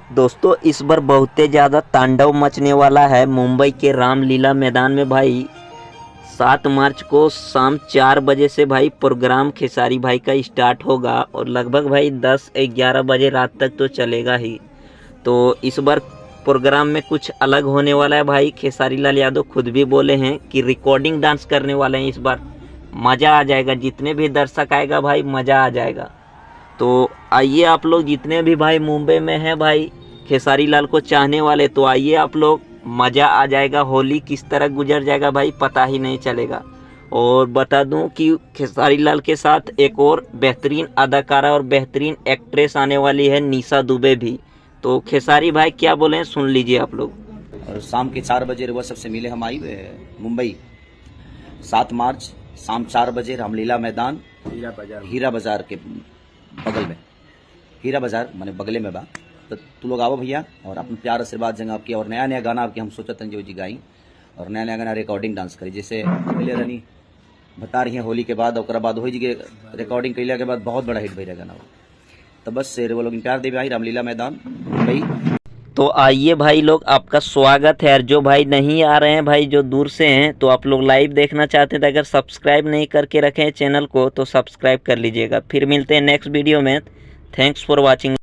दोस्तों इस बार बहुत ही ज़्यादा तांडव मचने वाला है मुंबई के रामलीला मैदान में भाई। 7 मार्च को शाम 4 बजे से भाई प्रोग्राम खेसारी भाई का स्टार्ट होगा और लगभग भाई 10-11 बजे रात तक तो चलेगा ही। तो इस बार प्रोग्राम में कुछ अलग होने वाला है भाई। खेसारी लाल यादव खुद भी बोले हैं कि रिकॉर्डिंग डांस करने वाले हैं इस बार। मज़ा आ जाएगा, जितने भी दर्शक आएगा भाई मज़ा आ जाएगा। तो आइए आप लोग जितने भी भाई मुंबई में हैं भाई खेसारी लाल को चाहने वाले, तो आइए आप लोग, मज़ा आ जाएगा। होली किस तरह गुजर जाएगा भाई पता ही नहीं चलेगा। और बता दूं कि खेसारी लाल के साथ एक और बेहतरीन अदाकारा और बेहतरीन एक्ट्रेस आने वाली है, निशा दुबे भी। तो खेसारी भाई क्या बोले हैं सुन लीजिए आप लोग। और शाम के 4 बजे वह सबसे मिले हम आई मुंबई 7 मार्च शाम 4 बजे रामलीला मैदान हीरा बाजार के बगल में, हीरा बाजार माने बगले में बा। तो तू लोग आओ भैया और अपन प्यार आशीर्वाद जंग आपकी और नया नया गाना आपके हम सोचत जो जी गाई और नया नया गाना रिकॉर्डिंग डांस करी। जैसे पहले रानी बता रही हैं होली के बाद और बाद हो जी के रिकॉर्डिंग कैला के बाद बहुत बड़ा हिट भैया गाना। तो बस से वो लोग प्यार दे भाई रामलीला मैदान मुंबई। तो आइए भाई लोग, आपका स्वागत है। और जो भाई नहीं आ रहे हैं भाई, जो दूर से हैं, तो आप लोग लाइव देखना चाहते हैं तो अगर सब्सक्राइब नहीं करके रखें चैनल को तो सब्सक्राइब कर लीजिएगा। फिर मिलते हैं नेक्स्ट वीडियो में। Thanks for watching.